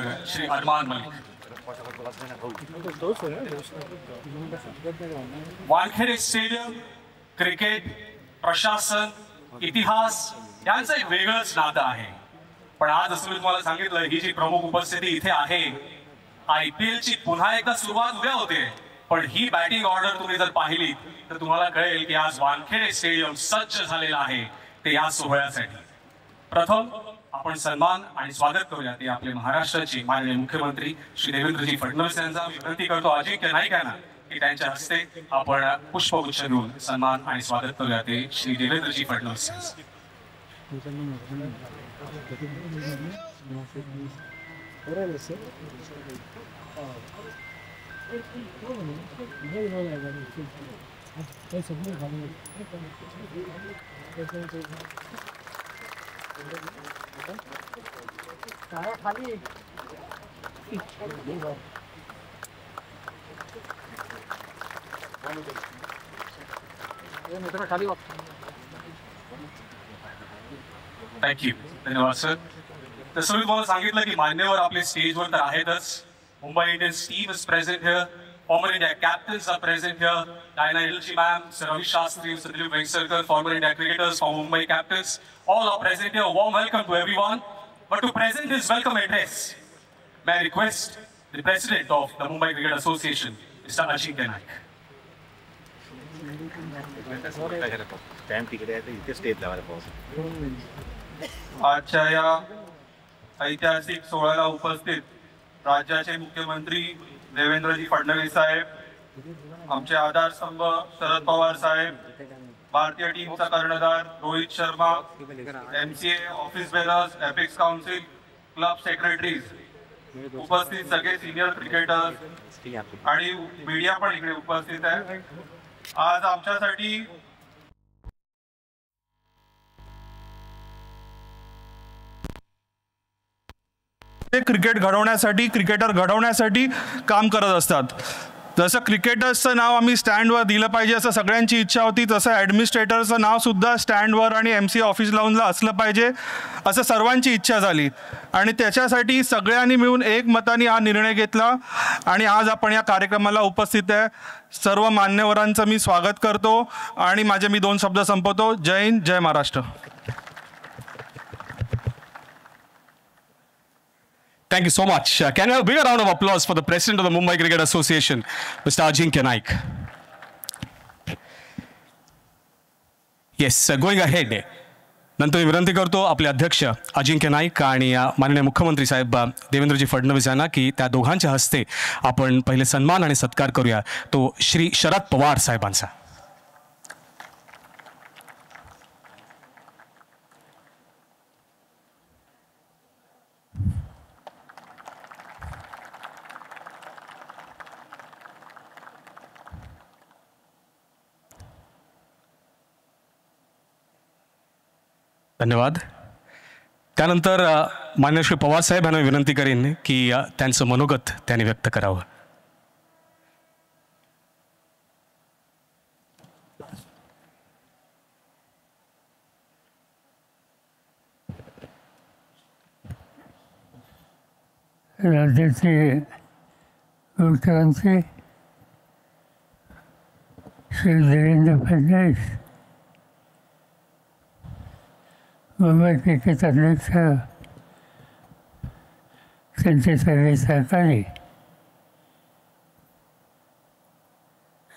संचालक Shri Armaan Malik. Wankhede stadium cricket प्रशासन इतिहास यांचं एक वेगळंच नातं आहे। पण आज असं मी तुम्हाला सांगितलं, ही जी प्रमुख उपस्थिती इथे आहे, IPL ची पुन्हा एकदा सुरुवात उद्या होते, पण ही बॅटिंग ऑर्डर तुम्ही जर पाहिली तर तुम्हाला कळेल की आज वानखेडे स्टेडियम सज्ज झालेलं आहे ते या सोहळ्यासाठी। प्रथम आपण सन्मान आणि स्वागत करूया ते आपले महाराष्ट्राचे माननीय मुख्यमंत्री श्री देवेंद्रजी फडणवीस यांचा। विनंती करतो अजिंक्य नाईक यांना की त्यांच्या हस्ते आपण पुष्पगुच्छ देऊन सन्मान आणि स्वागत करूया ते श्री देवेंद्रजी फडणवीस यांचं। थँक्यू, धन्यवाद सर। तसं मी तुम्हाला सांगितलं की मान्यवर आपले स्टेजवर तर आहेतच। Mumbai Indians team is present here, former India captains are present here, Diana हिलची ma'am, sir Ravi Shastri, sir Dilip Vengsarkar, former India cricketers from Mumbai captains, all are present here. Warm welcome to everyone. But to present his welcome address, may I request the President of the Mumbai Cricket Association, Mr. Ajinkya Naik. आजच्या या ऐतिहासिक सोहळ्याला उपस्थित राज्याचे मुख्यमंत्री देवेंद्रजी फडणवीस साहेब, आमचे आधारस्तंभ शरद पवार साहेब, भारतीय टीमचा कर्णधार Rohit Sharma, MCA office bearers, apex council, club secretaries, उपस्थित सगळे सिनियर क्रिकेटर्स आणि मीडिया पण इकडे उपस्थित आहे। आज आमच्यासाठी क्रिकेट घडवण्यासाठी, क्रिकेटर घडवण्यासाठी काम करत असतात। जसं क्रिकेटर्सचं नाव आम्ही स्टँडवर दिलं पाहिजे असं सगळ्यांची इच्छा होती, तसं ॲडमिनिस्ट्रेटरचं नावसुद्धा स्टँडवर आणि MCA ऑफिस लावूनला असलं पाहिजे असं सर्वांची इच्छा झाली आणि त्याच्यासाठी सगळ्यांनी मिळून एक मताने हा निर्णय घेतला आणि आज आपण या कार्यक्रमाला उपस्थित आहे। सर्व मान्यवरांचं मी स्वागत करतो आणि माझे मी 2 शब्द संपवतो। जय हिंद, जय Maharashtra. Thank you so much. Can we have a bigger round of applause for the President of the Mumbai Cricket Association, Mr. Ajinkya Naik? Yes, going ahead. नंतर विनंती करतो आपले अध्यक्ष अजिंक्य नाईक आणि माननीय मुख्यमंत्री साहेब देवेंद्रजी फडणवीस यांना की त्या दोघांच्या हस्ते आपण पहिले सन्मान आणि सत्कार करूया तो श्री शरद पवार साहेबांचा। धन्यवाद। त्यानंतर माननीय श्री पवार साहेब यांना विनंती करेन की त्यांचं मनोगत त्यांनी व्यक्त करावं। राज्याचे मुख्यमंत्री श्री देवेंद्र फडणवीस, मुंबई क्रिकेट अध्यक्ष, त्यांचे सर्व सहकारी,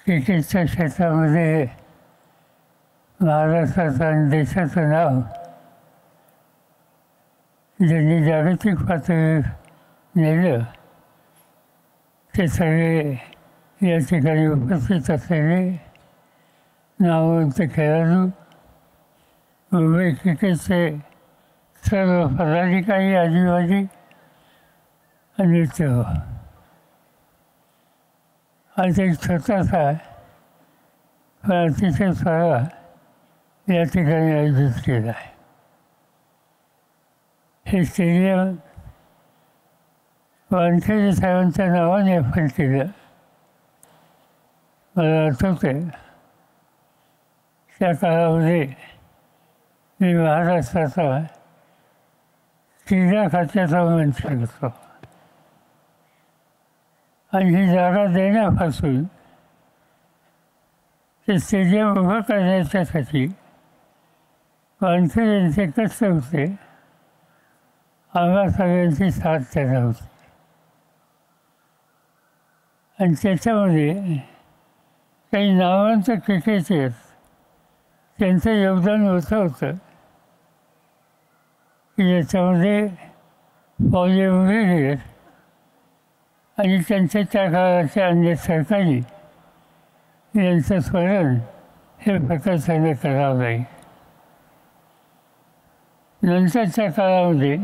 क्रिकेटच्या क्षेत्रामध्ये महाराष्ट्राचं आणि देशाचं नाव ज्यांनी जागतिक पातळीवर नेलं ते सगळे या ठिकाणी उपस्थित असलेले नामवंत खेळाडू, मुंबई क्रिकेटचे सर्व पदाधिकारी, आदिवासी आणि सर्व। आज एक छोटासा पण अतिशय सोहळा या ठिकाणी आयोजित केला आहे। हे स्टेडियम वानखेडे साहेबांच्या नावाने आपण केलं। मला आठवते त्या काळामध्ये मी महाराष्ट्राचा क्रीडा खात्याचा मंत्री होतो आणि ही जागा देण्यापासून ते स्टेडियम उभं करण्याच्यासाठी कॉन्फिडन्सचे कष्ट होते, आम्हा सगळ्यांची साथ त्यांना होती. आणि त्याच्यामध्ये काही नावांचं क्रिकेटर्स त्यांचं योगदान होतं की याच्यामध्ये पॉली वगैरे आणि त्यांच्या त्या काळाचे अन्य सरकारी यांचं स्मरण हे प्रकर्षाने करावं लागेल. नंतरच्या काळामध्ये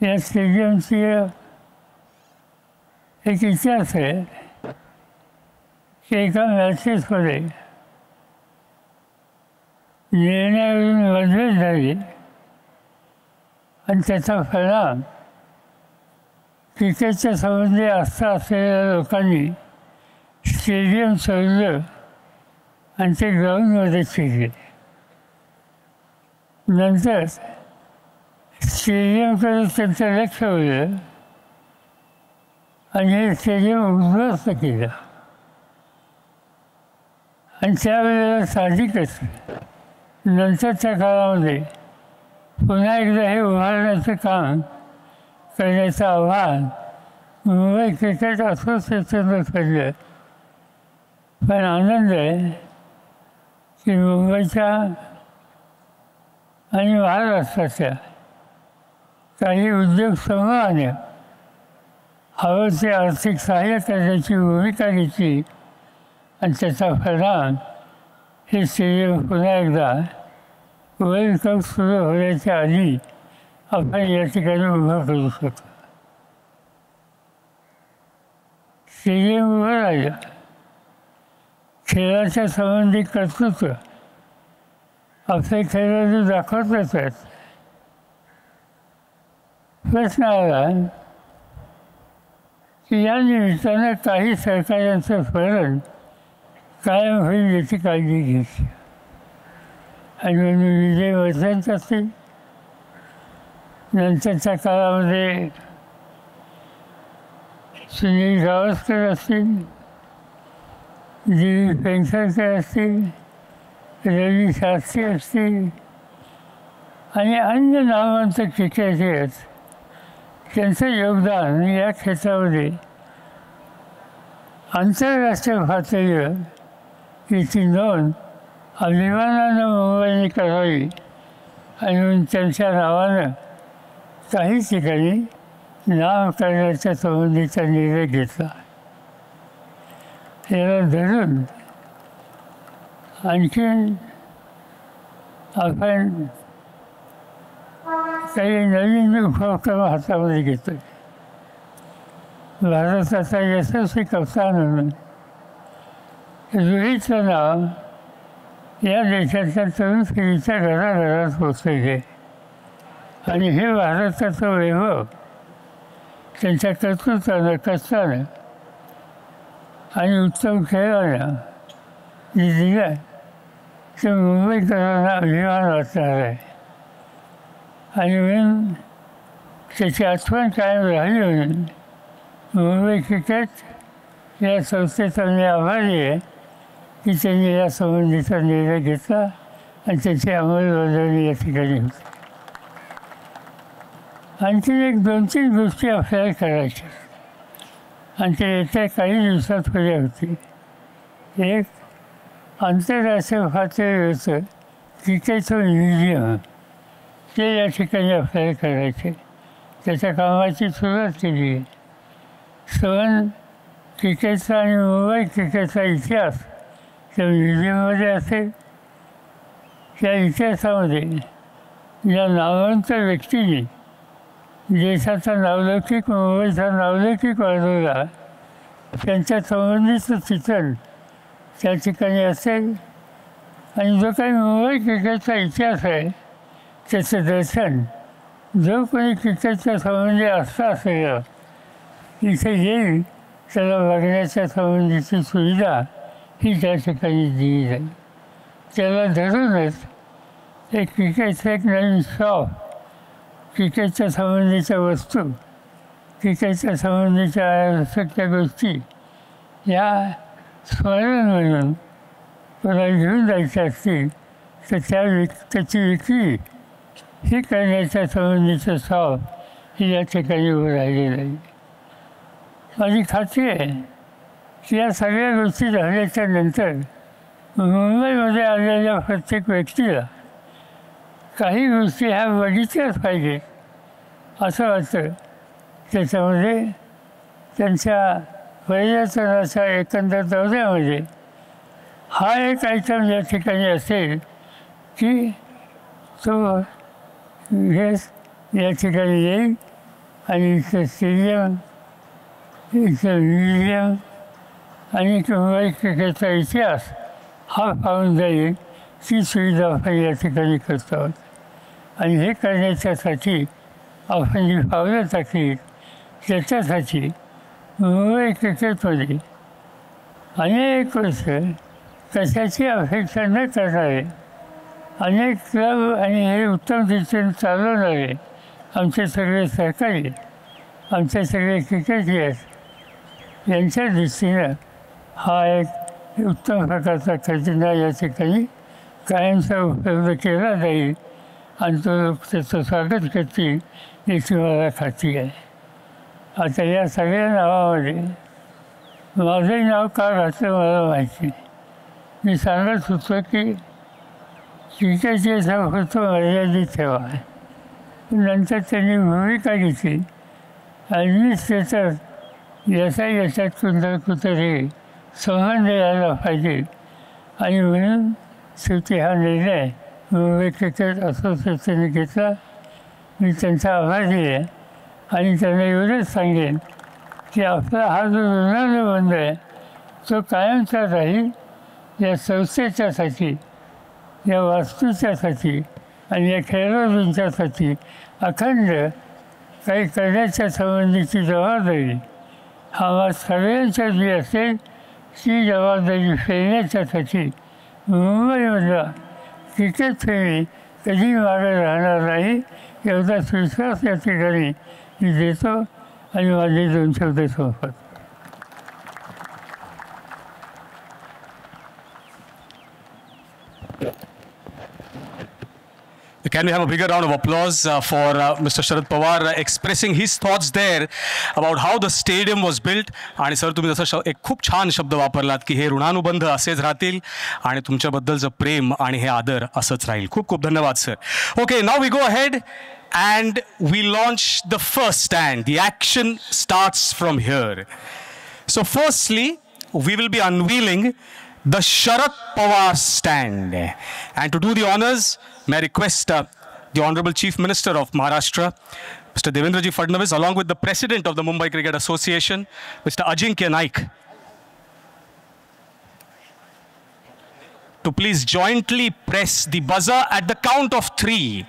या स्टेडियमची एक इतिहास आहे की एका मॅचेसमध्ये निर्णयावरून मतभेद झाली आणि त्याचा परिणाम क्रिकेटच्या संबंधी आस्था असलेल्या लोकांनी स्टेडियम सोडलं आणि ते ग्राउंडमध्ये शिरले. नंतर स्टेडियमकडे त्यांचं लक्ष होतं आणि हे स्टेडियम उद्ध्वस्त केलं. आणि त्यावेळेला साहजिकच नंतरच्या काळामध्ये पुन्हा एकदा हे उभारण्याचं काम करण्याचं आव्हान मुंबई क्रिकेट असोसिएशननं केलं. पण आनंद आहे की मुंबईच्या आणि महाराष्ट्राच्या काही उद्योग समूहाने हवं ते आर्थिक सहाय्य करण्याची भूमिका घेतली आणि त्याचा परिणाम हे स्टेडियम पुन्हा एकदा वर्ल्ड कप सुरू होण्याच्या आधी आपण या ठिकाणी उभं करू शकतो. स्टेडियम उभं राहिलं. खेळाच्या संबंधी कर्तृत्व आपले खेळाडू दाखवतच आहेत. प्रश्न आला की या निमित्तानं काही सरकारांचं स्मरण कायम होईल याची काळजी घ्यायची. आणि म्हणून विजय वर्धनच असतील, नंतरच्या काळामध्ये सुनील गावस्कर असतील, जी पेंढरकर असतील, रवी शास्त्री असतील आणि अन्य नामवंत क्रिकेटर्स त्यांचं योगदान या क्षेत्रामध्ये आंतरराष्ट्रीय पातळीवर याची नोंद अभिमानानं मुंबईने करावी आणि म्हणून त्यांच्या नावानं काही ठिकाणी नाव करण्याच्या संबंधीचा निर्णय घेतला. याला धरून आणखीन आपण काही नवीन उपक्रम हातामध्ये घेतो. भारताचा यशस्वी कप्तान म्हणून रोहितचं नाव या देशाच्या तरुण पिढीच्या घराघरात पोचलेले आणि हे भारताचं वैभव त्यांच्या कर्तृत्वानं, कष्टानं आणि उत्तम खेळानं जे दिलं ते मुंबईकरांना अभिमान वाटणार आहे. आणि म्हणून त्याची आठवण कायम राहिली म्हणून मुंबई क्रिकेट या संस्थेचा मी आभारी आहे की त्यांनी या संबंधीचा निर्णय घेतला आणि त्याची अंमलबजावणी या ठिकाणी होती. आणखी एक 2-3 गोष्टी आपल्याला करायच्या आणि ते येत्या काही दिवसात पुढे होती. एक आंतरराष्ट्रीय पातळीवरचं क्रिकेटचं म्युझियम ते या ठिकाणी आपल्याला करायचे. त्याच्या कामाची सुरुवात केली आहे. सवन क्रिकेटचा आणि मुंबई क्रिकेटचा इतिहास त्या म्युझियममध्ये असेल. त्या इतिहासामध्ये या नामवंत व्यक्तींनी देशाचा नावलौकिक, मुंबईचा नावलौकिक वाढवला त्यांच्या संबंधीचं चित्रण त्या ठिकाणी असेल. आणि जो काही मुंबई क्रिकेटचा इतिहास आहे त्याचं दर्शन जो कोणी क्रिकेटच्या संबंधी आस्था असेल इथे येईल त्याला बघण्याच्या संबंधीची सुविधा ही त्या ठिकाणी दिली जाईल. त्याला धरूनच एक क्रिकेटचं एक नवीन शॉप, क्रिकेटच्या संबंधीच्या वस्तू क्रिकेटच्या संबंधीच्या आवश्यक त्या गोष्टी या स्मरण म्हणून कोणाला घेऊन जायच्या असतील तर त्याची विक्री ही करण्याच्या संबंधीचं साव ही या ठिकाणी उभं राहिलेलं आहे. माझी खात्री आहे की या सगळ्या गोष्टी झाल्याच्या नंतर मुंबईमध्ये आलेल्या प्रत्येक व्यक्तीला काही गोष्टी ह्या बघितल्याच पाहिजेत असं वाटतं. त्याच्यामध्ये त्यांच्या पर्यटनाच्या एकंदर दौऱ्यामध्ये हा एक आयटम या ठिकाणी असेल की तो या ठिकाणी येईल आणि इथं स्टेडियम, इथं म्युझियम आणि मुंबई क्रिकेटचा इतिहास हा पाहून जाईल. ती सुविधा आपण या ठिकाणी करतो आहोत. आणि हे करण्याच्यासाठी आपण जी पावलं टाकली त्याच्यासाठी मुंबई क्रिकेटमध्ये अनेक वर्ष कशाची अपेक्षा न करणारे अनेक क्लब आणि हे उत्तम रीतीने चालवणारे आमचे सगळे सहकारी, आमचे सगळे क्रिकेटर्स यांच्या दृष्टीनं हा एक उत्तम प्रकारचा खजिना या ठिकाणी कायमचा उपलब्ध केला जाईल आणि तो लोक त्याचं स्वागत करतील याची मला खात्री आहे. आता या सगळ्या नावामध्ये माझंही नाव का घातलं मला माहिती. मी सांगत होतो की क्रिकेटचे फक्त मर्यादित ठेवा. नंतर त्यांनी भूमिका घेतली. ॲडमिनिस्ट्रेटर याच्यात कुठंतरी संबंध यायला पाहिजे आणि म्हणून शेवटी हा निर्णय मुंबई क्रिकेट असोसिएशनने घेतला. मी त्यांचा आभारी आहे आणि त्यांना एवढंच सांगेन की आपला हा जो ऋणानुबंध आहे तो कायमचा राहील. या संस्थेच्यासाठी, या वास्तूच्यासाठी आणि या खेळाडूंच्यासाठी अखंड काही करण्याच्या संबंधीची जबाबदारी आम्हा सगळ्यांच्या जी असेल ती जबाबदारी फेडण्याच्यासाठी मुंबईमधला क्रिकेट प्रेमी कधी मागे राहणार नाही एवढाच विश्वास या ठिकाणी मी देतो आणि माझे 2 शब्द संपत. Can we have a bigger round of applause for Mr. Sharad Pawar expressing his thoughts there about how the stadium was built. आणि सर तुम्ही जसं एक खूप छान शब्द वापरलात की हे ऋणानुबंध असेच राहतील आणि तुमच्याबद्दलचं प्रेम आणि हे आदर असंच राहील. खूप खूप धन्यवाद sir. Okay, now we go ahead and we launch the first stand. The action starts from here. So firstly, we will be unveiling the Sharad Pawar stand. And to do the honors, may I request the Honorable Chief Minister of Maharashtra, Mr. Devendraji Fadnavis, along with the President of the Mumbai Cricket Association, Mr. Ajinkya Naik, to please jointly press the buzzer at the count of 3.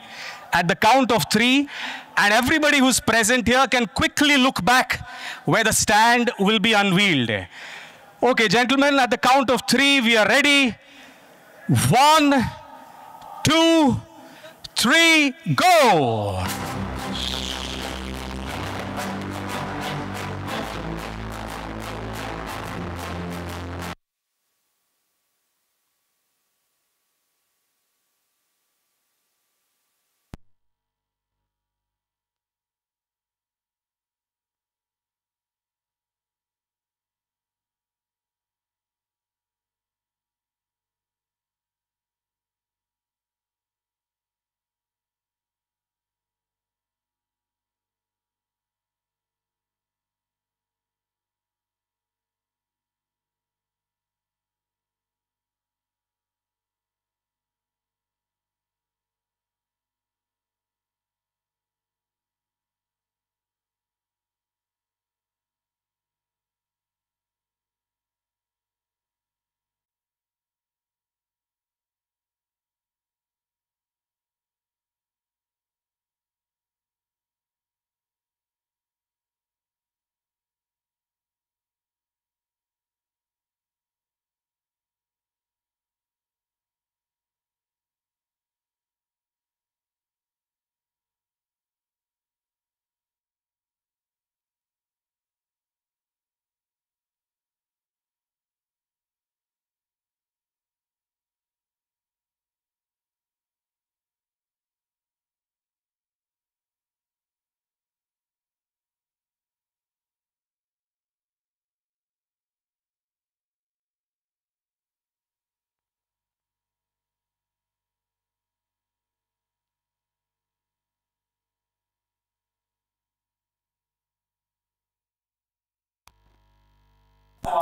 At the count of 3, and everybody who's present here can quickly look back where the stand will be unveiled. Okay, gentlemen, at the count of 3, we are ready. 1, 2, 3, go!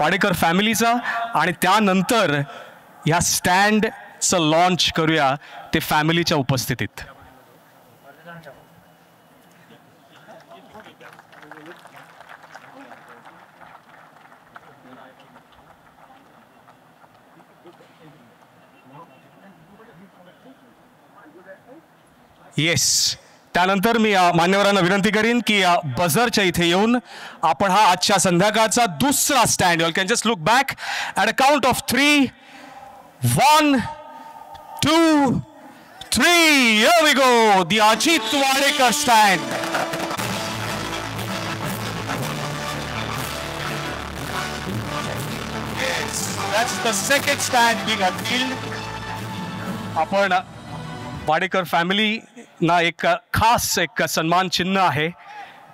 Wadekar फॅमिलीचा आणि त्यानंतर ह्या स्टँडचं launch करूया ते फॅमिलीच्या उपस्थितीत. Yes, त्यानंतर मी मान्यवरांना विनंती करीन की बझरच्या इथे येऊन आपण हा आजच्या संध्याकाळचा दुसरा stand, you can just look back at a count of 3, 1, 2, 3, here we go, the Ajit Wadekar stand. Yes, that's the second stand being unveiled. आपण वाडेकर फॅमिली ना एक खास एक सन्मान चिन्ह आहे.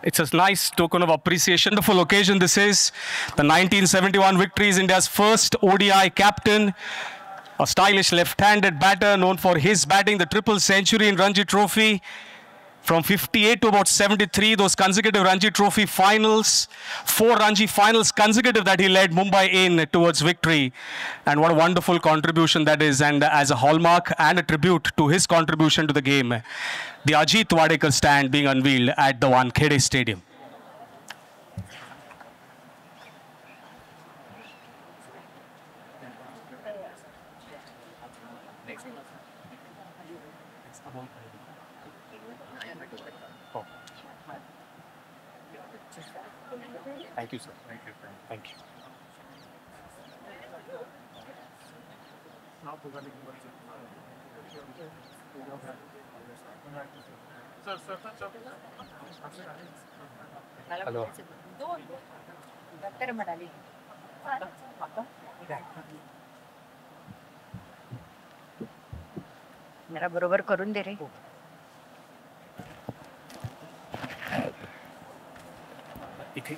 It's a nice token of appreciation. Wonderful occasion this is. The 1971 victory is India's first ODI captain. A stylish left-handed batter known for his batting the triple century in Ranji Trophy. From 58 to about 73, those consecutive Ranji Trophy finals, 4 Ranji finals consecutive that he led Mumbai in towards victory. And what a wonderful contribution that is, and as a hallmark and a tribute to his contribution to the game, the Ajit Wadekar stand being unveiled at the Wankhede Stadium. Thank you, sir. Thank you. Thank you. Hello. Doctor म्हणाली जरा बरोबर करून दे रे.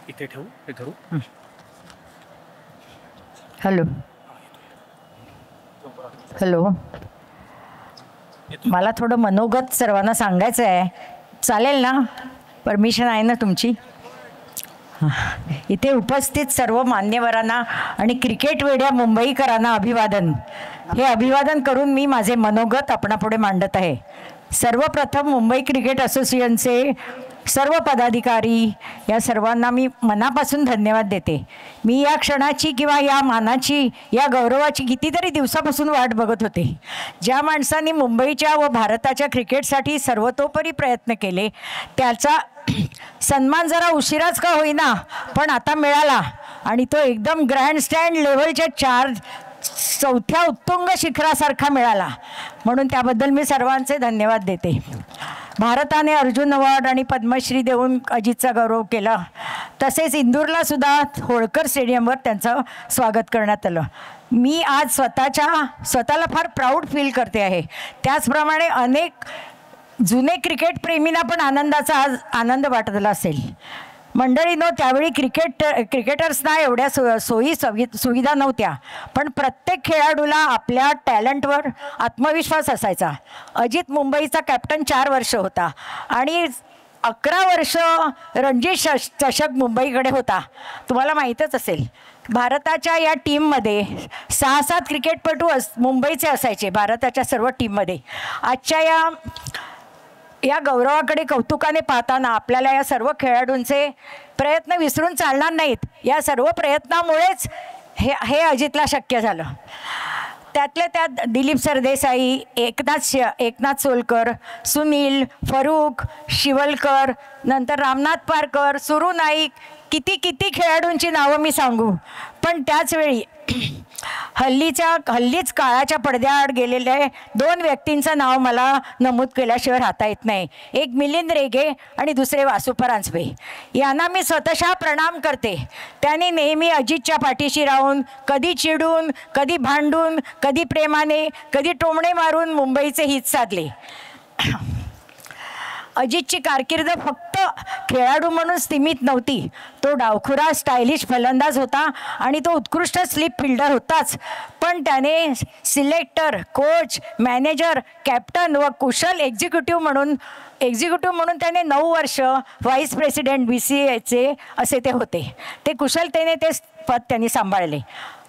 इथे ठेवू, हे धरू. Hello hello, मला थोडं मनोगत सर्वांना सांगायचं आहे. चालेल ना? परमिशन आहे ना तुमची? इथे उपस्थित सर्व मान्यवरांना आणि क्रिकेट वेड्या मुंबईकरांना अभिवादन. हे अभिवादन करून मी माझे मनोगत आपणापुढे मांडत आहे. सर्वप्रथम मुंबई क्रिकेट असोसिएशनचे सर्व पदाधिकारी या सर्वांना मी मनापासून धन्यवाद देते. मी या क्षणाची किंवा या मानाची, या गौरवाची कितीतरी दिवसापासून वाट बघत होते. ज्या माणसांनी मुंबईच्या व भारताच्या क्रिकेटसाठी सर्वतोपरी प्रयत्न केले त्याचा सन्मान जरा उशिराच का होईना पण आता मिळाला, आणि तो एकदम ग्रँडस्टँड लेवलच्या 4थ्या उत्तुंग शिखरासारखा मिळाला. म्हणून त्याबद्दल मी सर्वांचे धन्यवाद देते. भारताने अर्जुन अवॉर्ड आणि पद्मश्री देऊन अजितचा गौरव केला. तसेच इंदूरला सुद्धा होळकर स्टेडियमवर त्यांचं स्वागत करण्यात आलं. मी आज स्वतःला फार प्राऊड फील करते आहे. त्याचप्रमाणे अनेक जुने क्रिकेटप्रेमींना पण आनंदाचा आज आनंद वाटत असेल. मंडळीनो, त्यावेळी क्रिकेटर्सना एवढ्या सुविधा नव्हत्या, पण प्रत्येक खेळाडूला आपल्या टॅलेंटवर आत्मविश्वास असायचा. अजित मुंबईचा कॅप्टन 4 वर्ष होता आणि 11 वर्ष रणजी चषक मुंबईकडे होता. तुम्हाला माहीतच असेल. भारताच्या या टीममध्ये 6-7 क्रिकेटपटू मुंबईचे असायचे भारताच्या सर्व टीममध्ये. आजच्या या गौरवाकडे कौतुकाने पाहताना आपल्याला या सर्व खेळाडूंचे प्रयत्न विसरून चालणार नाहीत. या सर्व प्रयत्नामुळेच हे अजितला शक्य झालं. त्यातल्या त्यात दिलीप सरदेसाई, एकनाथ सोलकर, सुनील, फरूक, शिवलकर, नंतर रामनाथ पारकर, सुरू नाईक, किती खेळाडूंची नावं मी सांगू. पण त्याचवेळी हल्लीच काळाच्या पडद्याआड गेलेले 2 व्यक्तींचं नाव मला नमूद केल्याशिवाय राहता येत नाही. एक मिलिंद रेगे आणि दुसरे वासू परांजपे. यांना मी स्वतःशः प्रणाम करते. त्यांनी नेहमी अजितच्या पाठीशी राहून, कधी चिडून, कधी भांडून, कधी प्रेमाने, कधी टोमणे मारून मुंबईचे हित साधले. अजितची कारकीर्द फक्त खेळाडू म्हणून सीमित नव्हती. तो डावखुरा स्टायलिश फलंदाज होता आणि तो उत्कृष्ट स्लिप फिल्डर होताच. पण त्याने सिलेक्टर, कोच, मॅनेजर, कॅप्टन व कुशल एक्झिक्युटिव्ह म्हणून त्याने 9 वर्ष व्हाईस प्रेसिडेंट BCCIचे असे ते होते. ते कुशलतेने ते पद त्यांनी सांभाळले.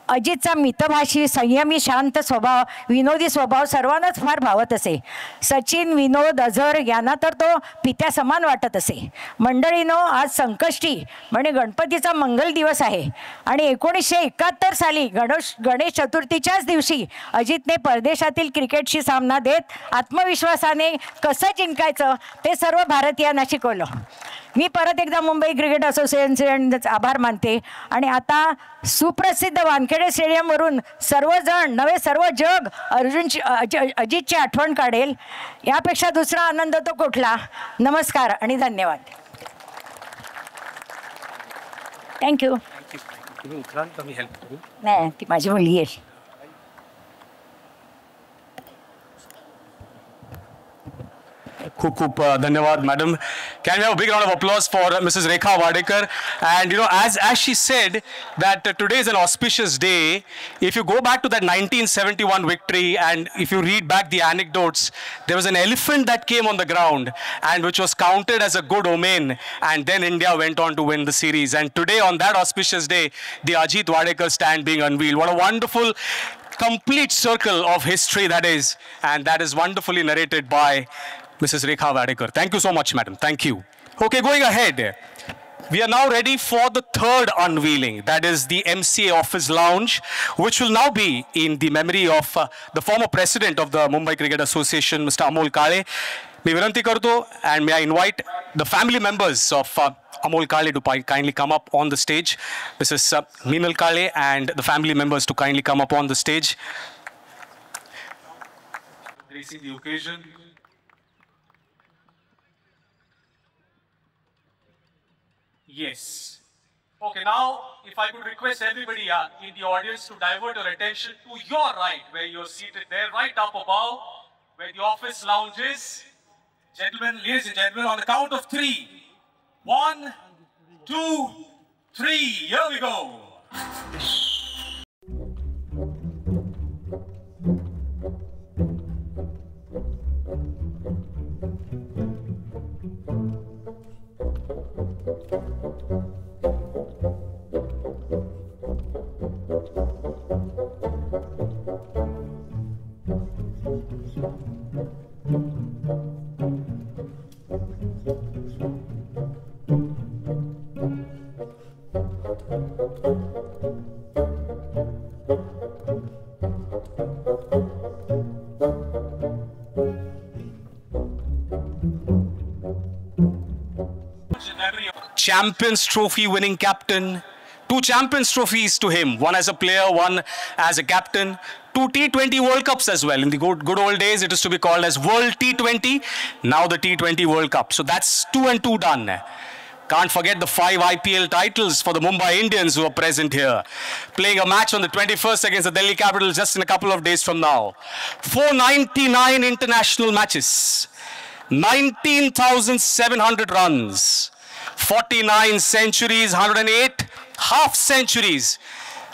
अजितचा मितभाषी, संयमी, शांत स्वभाव, विनोदी स्वभाव सर्वांनाच फार भावत असे. सचिन, विनोद, अझर यांना तर तो पित्या समान वाटत असे. मंडळीनो, आज संकष्टी म्हणजे गणपतीचा मंगल दिवस आहे आणि 1971 साली गणेश चतुर्थीच्याच दिवशी अजितने परदेशातील क्रिकेटशी सामना देत आत्मविश्वासाने कसं जिंकायचं ते सर्व भारतीयांना शिकवलं. मी परत एकदा मुंबई क्रिकेट असोसिएशनचे आभार मानते आणि आता सुप्रसिद्ध वानखेडे स्टेडियमवरून सर्वजण नवे सर्व जग अजितची आठवण काढेल. यापेक्षा दुसरा आनंद तो कुठला. नमस्कार आणि धन्यवाद. थँक्यू. नाही, ती माझी मुलगी आहे. खूप धन्यवाद, madam. Can we have a big round of applause for Mrs. Rekha Wadekar? And as she said that today is an auspicious day. If you go back to that 1971 victory and if you read back the anecdotes, there was an elephant that came on the ground and which was counted as a good omen, and then India went on to win the series. And today on that auspicious day, the Ajit Wadekar stand being unveiled. What a wonderful complete circle of history that is, and that is wonderfully narrated by Mrs. Rekha Wadekar. Thank you so much, madam. Thank you. Okay, going ahead. We are now ready for the third unveiling. That is the MCA office lounge, which will now be in the memory of the former president of the Mumbai Cricket Association, Mr. Amol Kale. May Viranti karto, and may I invite the family members of Amol Kale to kindly come up on the stage. Mrs. Meenal Kale and the family members to kindly come up on the stage. Gracing the occasion. Yes. Okay, now if I could request everybody in the audience to divert your attention to your right, where you're seated there, right up above, where the office lounge is. Gentlemen, ladies and gentlemen, on the count of 3. 1, 2, 3. Here we go. Champions Trophy winning captain. 2 Champions Trophies to him. One as a player, one as a captain. 2 T20 World Cups as well. In the good old days, it used to be called as World T20. Now the T20 World Cup. So that's 2 and 2 done. Can't forget the 5 IPL titles for the Mumbai Indians who are present here. Playing a match on the 21st against the Delhi Capitals just in a couple of days from now. 499 international matches. 19,700 runs. 49 centuries, 108 half centuries.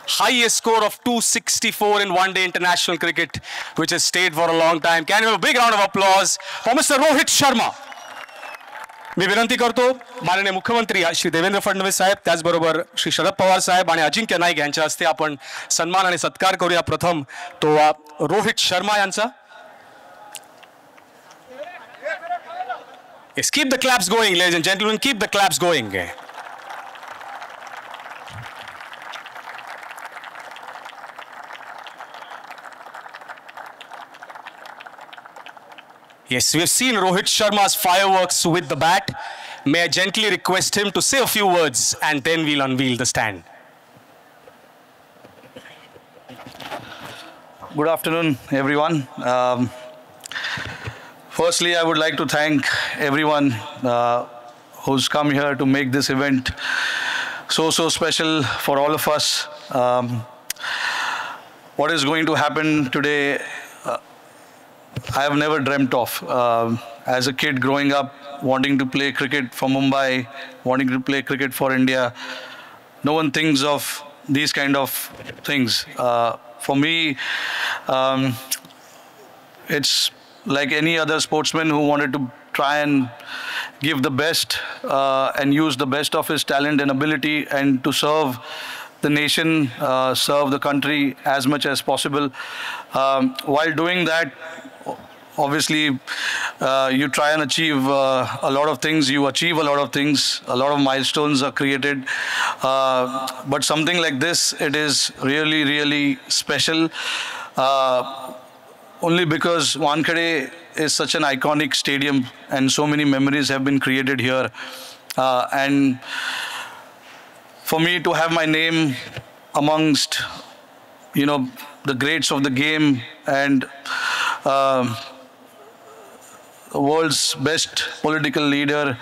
Highest score of 264 in one-day international cricket, which has stayed for a long time. Can you have a big round of applause for Mr. Rohit Sharma? मी विनंती करतो माननीय मुख्यमंत्री श्री देवेंद्र फडणवीस साहेब, त्याचबरोबर श्री शरद पवार साहेब आणि अजिंक्य नाईक यांच्या हस्ते आपण सन्मान आणि सत्कार करूया. प्रथम तो रोहित शर्मा यांचा. Yes, keep the claps going, ladies and gentlemen. Keep the claps going. Yes, we have seen Rohit Sharma's fireworks with the bat. May I gently request him to say a few words and then we'll unveil the stand. Good afternoon, everyone. Firstly, I would like to thank everyone who's come here to make this event so special for all of us. What is going to happen today, I have never dreamt of. As a kid growing up, wanting to play cricket for Mumbai, wanting to play cricket for India. No one thinks of these kind of things. For me, it's like any other sportsman who wanted to try and give the best and use the best of his talent and ability and to serve the nation, serve the country as much as possible. While doing that, obviously, you try and achieve a lot of things. You achieve a lot of things. A lot of milestones are created. But something like this, it is really, really special. Only because Wankhede is such an iconic stadium and so many memories have been created here. And for me to have my name amongst, the greats of the game and the world's best political leader,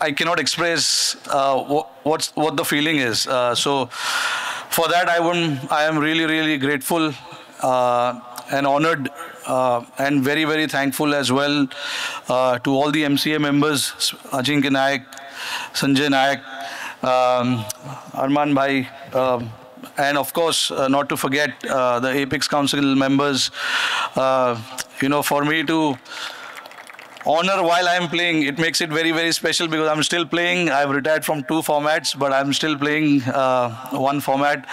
I cannot express what the feeling is. So for that, I am really, really grateful and honored and very, very thankful as well to all the MCA members, Ajinkya Nayak, Sanjay Nayak, Arman Bhai, and of course, not to forget the Apex Council members. For me to honor while I'm playing, it makes it very, very special because I'm still playing. I've retired from 2 formats, but I'm still playing 1 format.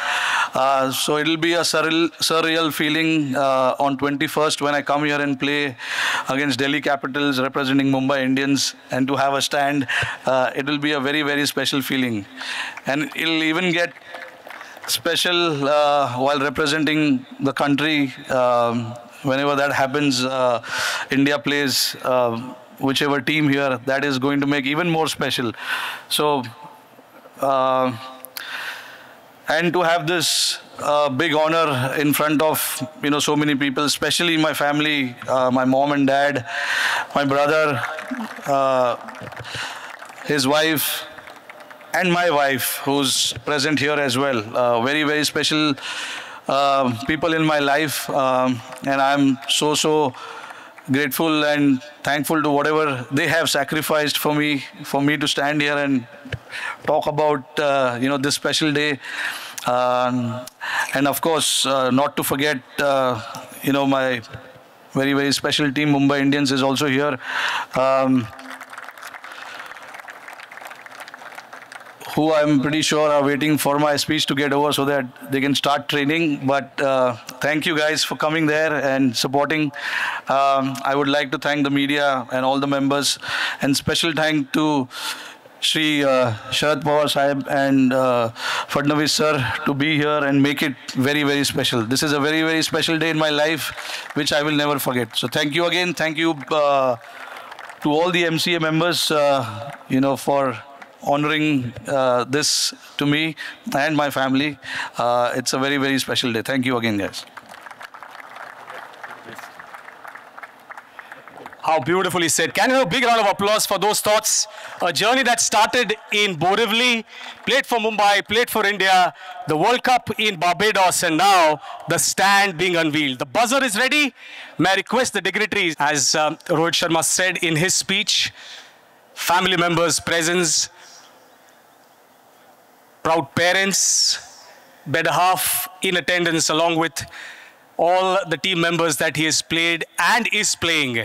So it'll be a surreal feeling on 21st when I come here and play against Delhi Capitals representing Mumbai Indians, and to have a stand. It will be a very, very special feeling. And it'll even get special while representing the country. Whenever that happens, India plays whichever team here, that is going to make even more special. So, and to have this big honor in front of so many people, especially my family, my mom and dad, my brother, his wife, and my wife, who's present here as well. Very, very special people in my life, and I'm so grateful and thankful to whatever they have sacrificed for me to stand here and talk about this special day. And of course, not to forget my very, very special team, Mumbai Indians, is also here, who I'm pretty sure are waiting for my speech to get over so that they can start training. But thank you guys for coming there and supporting. I would like to thank the media and all the members, and special thank to Shri Sharad Pawar Sahib and Fadnavis sir to be here and make it very, very special. This is a very, very special day in my life, which I will never forget. So thank you again. Thank you to all the MCA members, for honoring this to me and my family. It's a very, very special day. Thank you again, guys. How beautifully said. Can you have a big round of applause for those thoughts? A journey that started in Borivali, played for Mumbai, played for India, the World Cup in Barbados, and now the stand being unveiled. The buzzer is ready. May I request the dignitaries, as Rohit Sharma said in his speech, family members' presence, proud parents, better half in attendance, along with all the team members that he has played and is playing.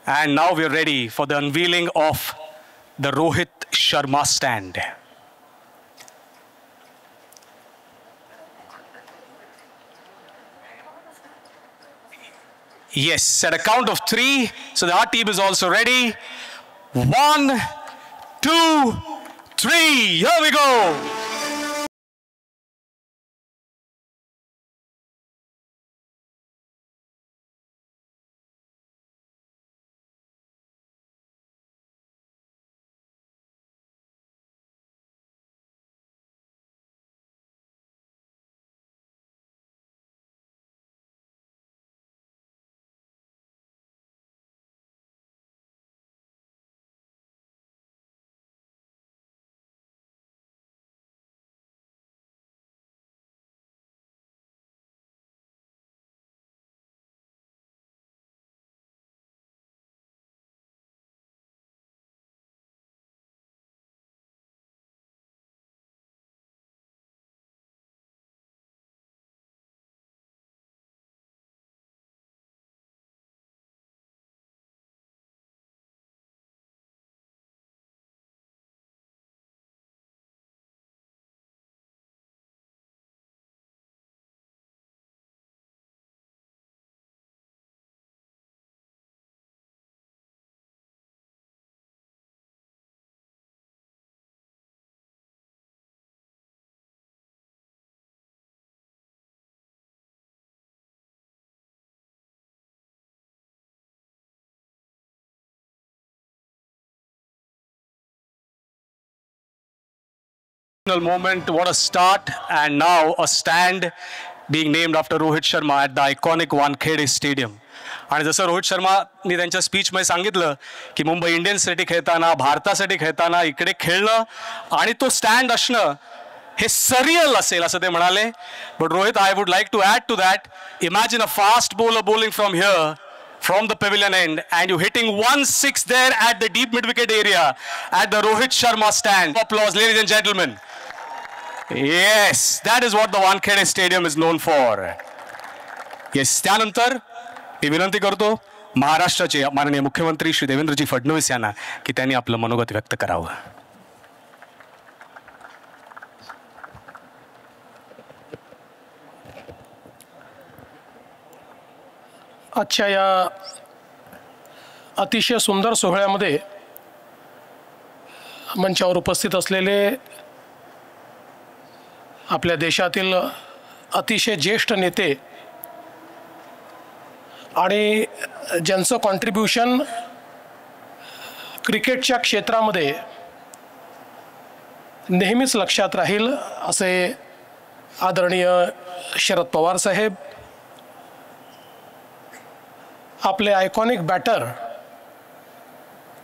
And now we're ready for the unveiling of the Rohit Sharma stand. Yes, at a count of 3. So the art team is also ready. 1, 2, 3. Here we go. Moment, what a start, and now a stand being named after Rohit Sharma at the iconic Wankhede Stadium. आणि जसं रोहित शर्मानी त्यांच्या स्पीचमध्ये सांगितलं की मुंबई इंडियन्ससाठी खेळताना, भारतासाठी खेळताना इकडे खेळणं आणि तो स्टँड असणं हे सरियल असेल असं ते म्हणाले. But Rohit, I would like to add to that, imagine a fast bowler bowling from here from the pavilion end and you hitting 1-6 there at the deep mid wicket area at the Rohit Sharma stand. Applause, ladies and gentlemen. Yes, that is what the Wankhede Stadium is known for. Yes, त्यानंतर मी विनंती करतो महाराष्ट्राचे माननीय मुख्यमंत्री श्री देवेंद्रजी फडणवीस यांना की त्यांनी आपलं मनोगत व्यक्त करावं. आजच्या या अतिशय सुंदर सोहळ्यामध्ये मंचावर उपस्थित असलेले आपल्या देशातील अतिशय ज्येष्ठ नेते आणि ज्यांचं कॉन्ट्रीब्युशन क्रिकेटच्या क्षेत्रामध्ये नेहमीच लक्षात राहील असे आदरणीय शरद पवार साहेब, आपले iconic batter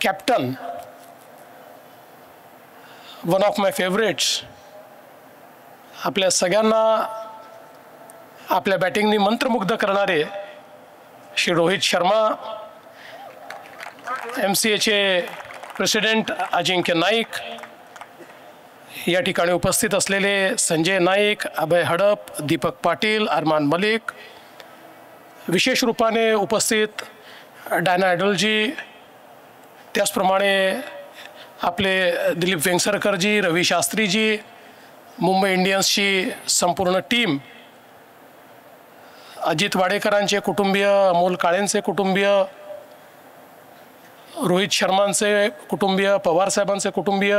captain, one of my favourites, आपल्या सगळ्यांना आपल्या बॅटिंगनी मंत्रमुग्ध करणारे श्री रोहित शर्मा, MCAचे प्रेसिडेंट अजिंक्य नाईक, या ठिकाणी उपस्थित असलेले संजय नाईक, अभय हडप, दीपक पाटील, अरमान मलिक, विशेष रूपाने उपस्थित डायना ॲडलजी, त्याचप्रमाणे आपले दिलीप वेंगसरकरजी, रवी शास्त्रीजी, मुंबई इंडियन्सची संपूर्ण टीम, अजित वाडेकरांचे कुटुंबीय, अमोल काळेंचे कुटुंबीय, रोहित शर्मांचे कुटुंबीय, पवारसाहेबांचे कुटुंबीय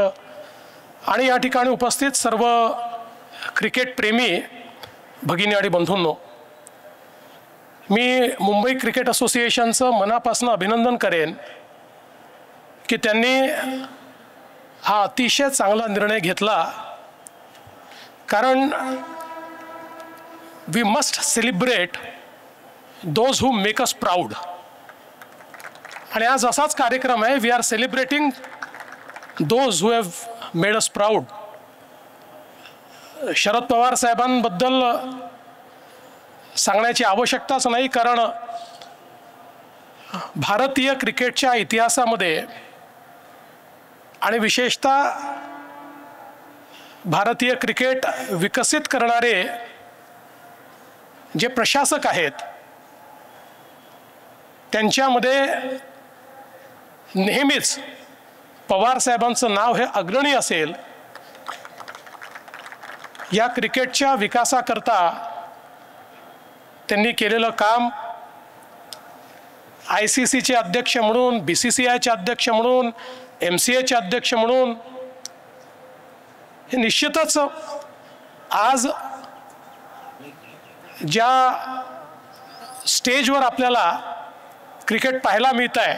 आणि या ठिकाणी उपस्थित सर्व क्रिकेट प्रेमी भगिनी आणि बंधूंनो, मी मुंबई क्रिकेट असोसिएशनचं मनापासून अभिनंदन करेन की त्यांनी हा अतिशय चांगला निर्णय घेतला. कारण we must celebrate those who make us proud, आणि आज असाच कार्यक्रम आहे. We are celebrating those who have made us proud. Sharad Pawar साहेबांबद्दल सांगण्याची आवश्यकताच नाही, कारण भारतीय क्रिकेटच्या इतिहासामध्ये आणि विशेषतः भारतीय क्रिकेट विकसित करणारे जे प्रशासक आहेत त्यांच्यामध्ये नेहमीच पवार साहेबांचं नाव हे अग्रणी असेल. या क्रिकेटच्या विकासाकरता त्यांनी केलेलं काम ICCचे अध्यक्ष म्हणून, BCCIचे अध्यक्ष म्हणून, MCAचे अध्यक्ष म्हणून, हे निश्चितच आज ज्या स्टेजवर आपल्याला क्रिकेट पाहायला मिळत आहे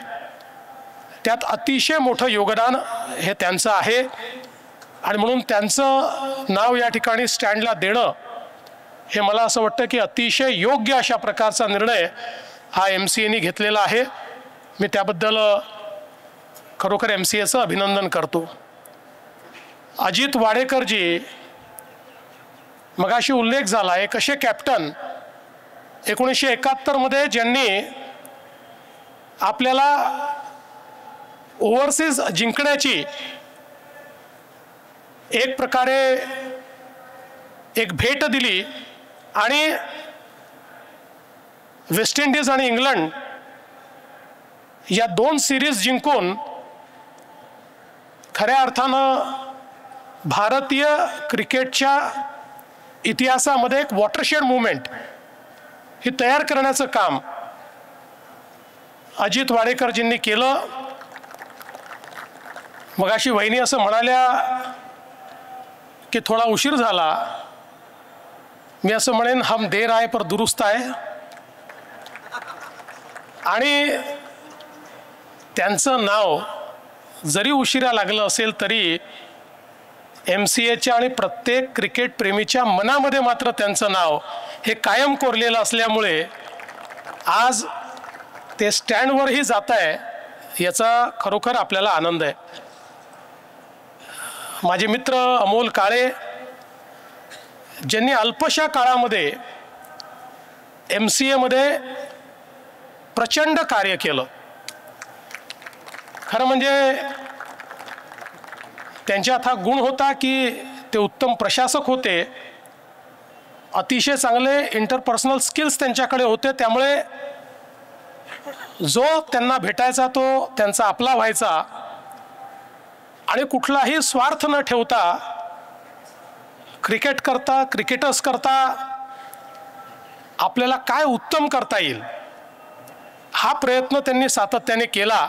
त्यात अतिशय मोठं योगदान हे त्यांचं आहे. आणि म्हणून त्यांचं नाव या ठिकाणी स्टँडला देणं हे मला असं वाटतं की अतिशय योग्य अशा प्रकारचा निर्णय हा MCAने घेतलेला आहे. मी त्याबद्दल खरोखर MCAचं अभिनंदन करतो. अजित वाडेकरजी, मगाशी उल्लेख झाला, एक असे कॅप्टन 1971 मध्ये ज्यांनी आपल्याला ओव्हरसीज जिंकण्याची एक प्रकारे एक भेट दिली आणि वेस्ट इंडिज आणि इंग्लंड या 2 सिरीज जिंकून खऱ्या अर्थानं भारतीय क्रिकेटच्या इतिहासामध्ये एक वॉटरशेड मूवमेंट ही तयार करण्याचं काम अजित वाडेकरजींनी केलं. मगाशी वहिनी असं म्हणाल्या की थोडा उशीर झाला. मी असं म्हणेन, हम देर आए पर दुरुस्त आहे. आणि त्यांचं नाव जरी उशिरा लागलं असेल तरी MCAच्या आणि प्रत्येक क्रिकेट प्रेमीच्या मनामध्ये मात्र त्यांचं नाव हे कायम कोरलेलं असल्यामुळे आज ते स्टँडवरही जात आहे याचा खरोखर आपल्याला आनंद आहे. माझे मित्र अमोल काळे ज्यांनी अल्पशा काळामध्ये MCA मध्ये प्रचंड कार्य केलं. खरं म्हणजे त्यांच्यात हा गुण होता की ते उत्तम प्रशासक होते, अतिशय चांगले इंटरपर्सनल स्किल्स त्यांच्याकडे होते, त्यामुळे जो त्यांना भेटायचा तो त्यांचा आपला व्हायचा आणि कुठलाही स्वार्थ न ठेवता क्रिकेटर्स करता आपल्याला काय उत्तम करता येईल हा प्रयत्न त्यांनी सातत्याने केला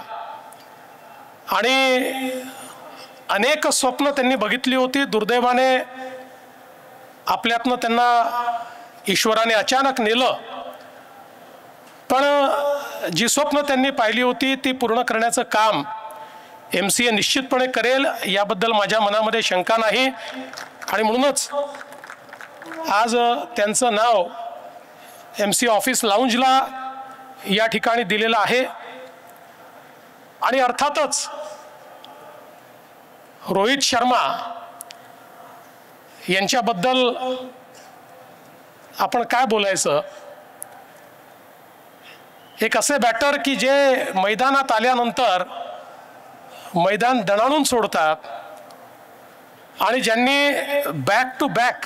आणि अनेक स्वप्न त्यांनी बघितली होती. दुर्दैवाने आपल्यातनं त्यांना ईश्वराने अचानक नेलं, पण जी स्वप्न त्यांनी पाहिली होती ती पूर्ण करण्याचं काम MCA निश्चितपणे करेल याबद्दल माझ्या मनामध्ये शंका नाही. आणि म्हणूनच आज त्यांचं नाव MCA ऑफिस लाऊंजला या ठिकाणी दिलेलं आहे. आणि अर्थातच रोहित शर्मा यांच्याबद्दल आपण काय बोलायचं. एक असे बॅटर की जे मैदानात आल्यानंतर मैदान दणाणून सोडतात आणि ज्यांनी बॅक टू बॅक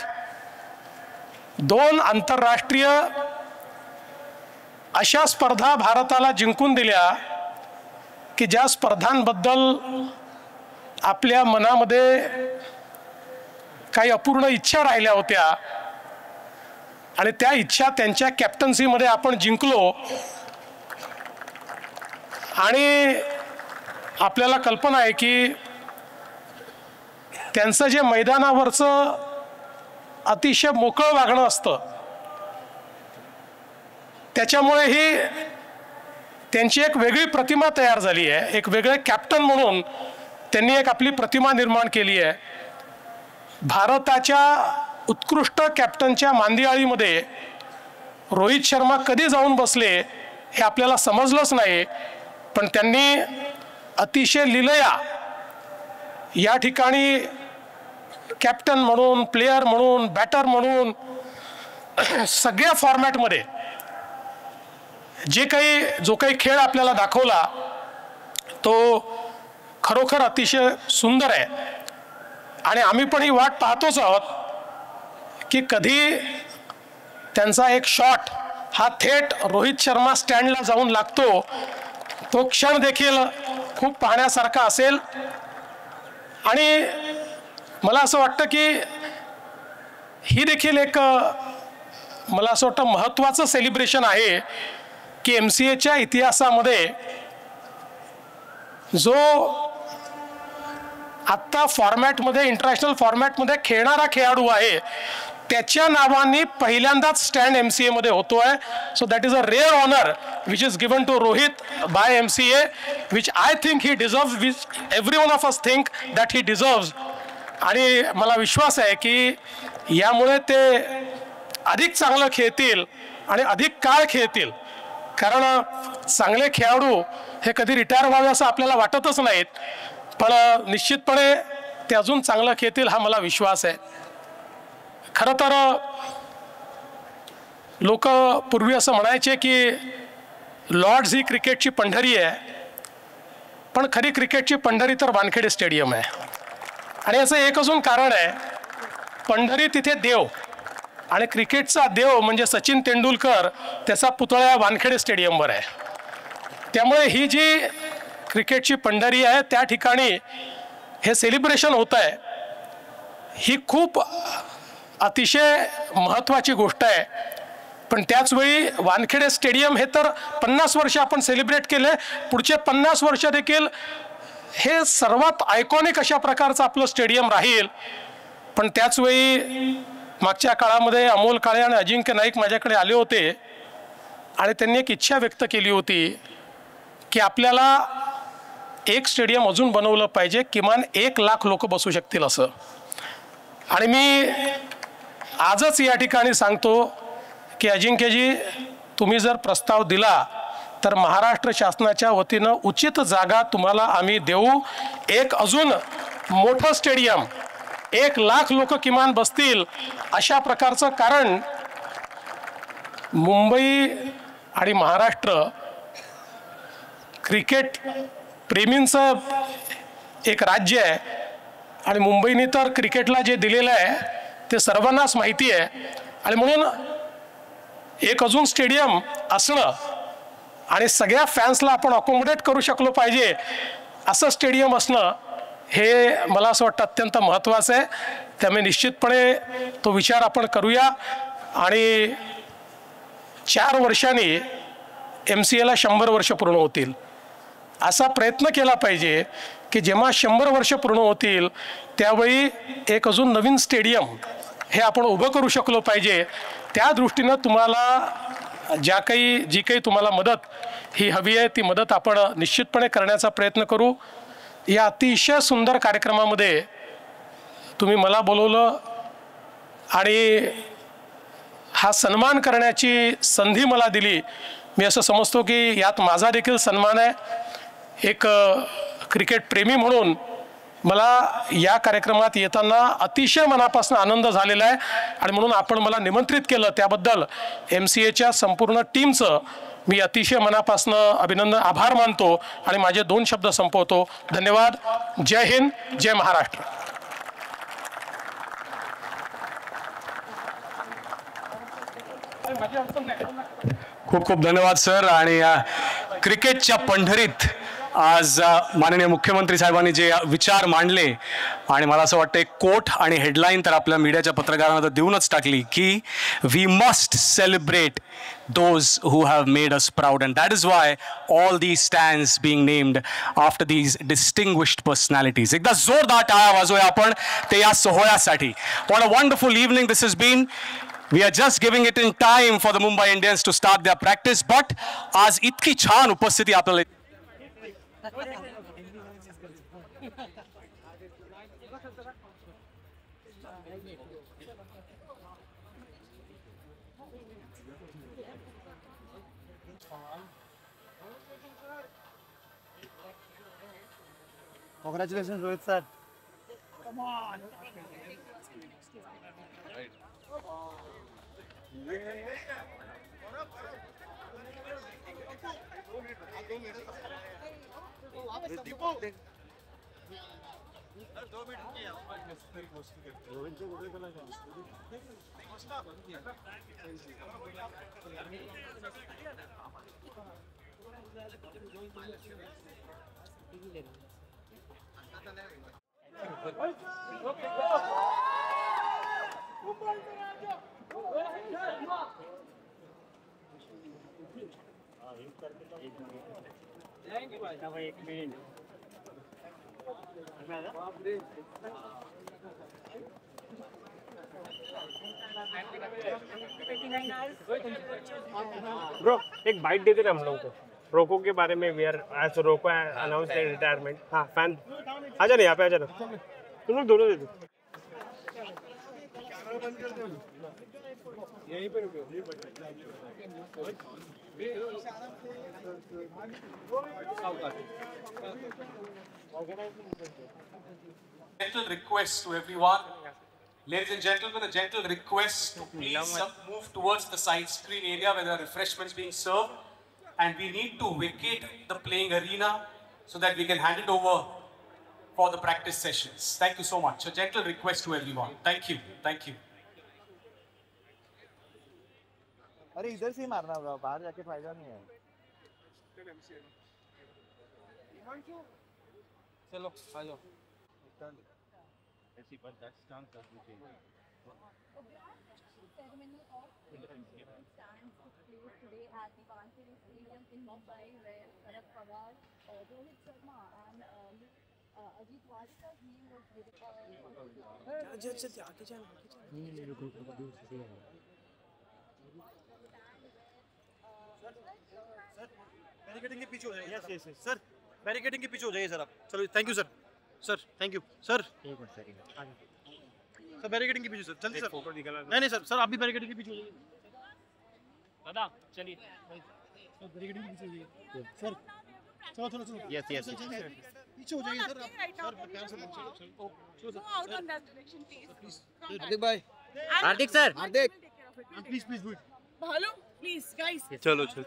2 आंतरराष्ट्रीय अशा स्पर्धा भारताला जिंकून दिल्या की ज्या स्पर्धांबद्दल आपल्या मनामध्ये काही अपूर्ण इच्छा राहिल्या होत्या आणि त्या इच्छा त्यांच्या कॅप्टन्सीमध्ये आपण जिंकलो. आणि आपल्याला कल्पना आहे की त्यांचं जे मैदानावरचं अतिशय मोकळं वागणं असतं त्याच्यामुळे ही त्यांची एक वेगळी प्रतिमा तयार झाली आहे. एक वेगळे कॅप्टन म्हणून त्यांनी एक आपली प्रतिमा निर्माण केली आहे. भारताच्या उत्कृष्ट कॅप्टनच्या मांदियाळीमध्ये रोहित शर्मा कधी जाऊन बसले हे आपल्याला समजलंच नाही, पण त्यांनी अतिशय लीलया या ठिकाणी कॅप्टन म्हणून, प्लेयर म्हणून, बॅटर म्हणून सगळ्या फॉर्मॅटमध्ये जो काही खेळ आपल्याला दाखवला तो खरोखर अतिशय सुंदर आहे. आणि आम्ही पण ही वाट पाहतोच आहोत की कधी त्यांचा एक शॉट हा थेट रोहित शर्मा स्टँडला जाऊन लागतो. तो क्षण देखील खूप पाहण्यासारखा असेल. आणि मला असं वाटतं की ही देखील एक मला असं वाटतं महत्त्वाचं सेलिब्रेशन आहे की MCAच्या इतिहासामध्ये जो आत्ता फॉर्मॅटमध्ये इंटरनॅशनल फॉर्मॅटमध्ये खेळणारा खेळाडू आहे त्याच्या नावाने पहिल्यांदाच स्टँड MCA मध्ये होतोय. So that is a rare honour which is given to Rohit by MCA which I think he deserves, which every one of us think that he deserves. आणि मला विश्वास आहे की यामुळे ते अधिक चांगलं खेळतील आणि अधिक काळ खेळतील. कारण चांगले खेळाडू हे कधी रिटायर व्हावे असं आपल्याला वाटतच नाहीत, पण निश्चितपणे ते अजून चांगलं खेळतील हा मला विश्वास आहे. खरं तर लोक पूर्वी असं म्हणायचे की लॉर्ड्स ही क्रिकेटची पंढरी आहे, पण खरी क्रिकेटची पंढरी तर वानखेडे स्टेडियम आहे. आणि याचं एक अजून कारण आहे, पंढरी तिथे देव आणि क्रिकेटचा देव म्हणजे सचिन तेंडुलकर त्याचा पुतळा वानखेडे स्टेडियमवर आहे. त्यामुळे ही जी क्रिकेटची पंढरी आहे त्या ठिकाणी हे सेलिब्रेशन होत आहे ही खूप अतिशय महत्त्वाची गोष्ट आहे. पण त्याचवेळी वानखेडे स्टेडियम हे तर 50 वर्ष आपण सेलिब्रेट केले, पुढचे 50 वर्ष देखील हे सर्वात आयकॉनिक अशा प्रकारचं आपलं स्टेडियम राहील. पण त्याचवेळी मागच्या काळामध्ये अमोल काळे आणि अजिंक्य नाईक माझ्याकडे आले होते आणि त्यांनी एक इच्छा व्यक्त केली होती की आपल्याला एक स्टेडियम अजून बनवलं पाहिजे, किमान 1 लाख लोक बसू शकतील असं. आणि मी आजच या ठिकाणी सांगतो की अजिंक्यजी, तुम्ही जर प्रस्ताव दिला तर महाराष्ट्र शासनाच्या वतीनं उचित जागा तुम्हाला आम्ही देऊ. एक अजून मोठं स्टेडियम, 1,00,000 लोक किमान बसतील अशा प्रकारचं, कारण मुंबई आणि महाराष्ट्र क्रिकेट प्रेमींचं एक राज्य आहे आणि मुंबईने तर क्रिकेटला जे दिलेलं आहे ते सर्वांनाच माहिती आहे. आणि म्हणून एक अजून स्टेडियम असणं आणि सगळ्या फॅन्सला आपण अकोमोडेट करू शकलो पाहिजे असं स्टेडियम असणं हे मला असं वाटतं अत्यंत महत्त्वाचं आहे. त्यामुळे निश्चितपणे तो विचार आपण करूया आणि 4 वर्षांनी MCAला 100 वर्ष पूर्ण होतील. असा प्रयत्न केला पाहिजे की जेव्हा 100 वर्ष पूर्ण होतील त्यावेळी एक अजून नवीन स्टेडियम हे आपण उभं करू शकलो पाहिजे. त्या दृष्टीनं तुम्हाला जी काही तुम्हाला मदत ही हवी आहे ती मदत आपण निश्चितपणे करण्याचा प्रयत्न करू. या अतिशय सुंदर कार्यक्रमामध्ये तुम्ही मला बोलवलं आणि हा सन्मान करण्याची संधी मला दिली. मी असं समजतो की यात माझा देखील सन्मान आहे. एक क्रिकेट प्रेमी म्हणून मला या कार्यक्रमात येताना अतिशय मनापासून आनंद झालेला आहे आणि म्हणून आपण मला निमंत्रित केलं त्याबद्दल MCAच्या संपूर्ण टीमचं मी अतिशय मनापासून अभिनंदन, आभार मानतो आणि माझे 2 शब्द संपवतो. धन्यवाद. जय हिंद, जय महाराष्ट्र. खूप खूप धन्यवाद सर. आणि क्रिकेटच्या पंढरीत आज माननीय मुख्यमंत्री साहेबांनी जे विचार मांडले आणि मला असं वाटतं एक कोट आणि हेडलाईन तर आपल्या मीडियाच्या पत्रकारांना तर देऊनच टाकली की we must celebrate those who have made us proud, and that is why all these stands being named after these distinguished personalities. एकदा जोरदार टाळ्या वाजवूया आपण ते या सोहळ्यासाठी. What a wonderful evening this has been. We are just giving it in time for the Mumbai Indians to start their practice, but आज इतकी छान उपस्थिती आपल्याला Congratulations, Rohit sir. Come on. Bro एक बाइट देते ना हम लोग को रोको के बारे में. वी आर एज रोको अनाउंस रिटायरमेंट. हाँ फैन आ जाना यहाँ पे, आ जाना तुम लोग दोनों दे दो. यहीं पे रुको. Gentle request to everyone. Ladies and gentlemen, a gentle request to please move towards the side screen area where there are refreshments being served, and we need to vacate the playing arena so that we can hand it over for the practice sessions. Thank you so much. A gentle request to everyone. Thank you. Thank you. अरे इधर से ही मारना होगा, बाहर जाके फायदा नहीं है. चलो आ जाओ. बैरिकेडिंग के पीछे हो जाइए. यस यस सर, बैरिकेडिंग के पीछे हो जाइए सर आप. चलो thank you sir. Sir thank you sir. एक मिनट सर. सर बैरिकेडिंग के पीछे सर जल्दी सर फोटो निकालना नहीं सर सर आप भी बैरिकेडिंग के पीछे हो जाइए दादा चलिए सर बैरिकेडिंग के पीछे हो जाइए सर चलो चलो चलो यस यस पीछे हो जाइए सर आप सर प्यार से चलो out on that direction please Hardik भाई Hardik sir Hardik please do it भालो प्लीज गाइस चलो चल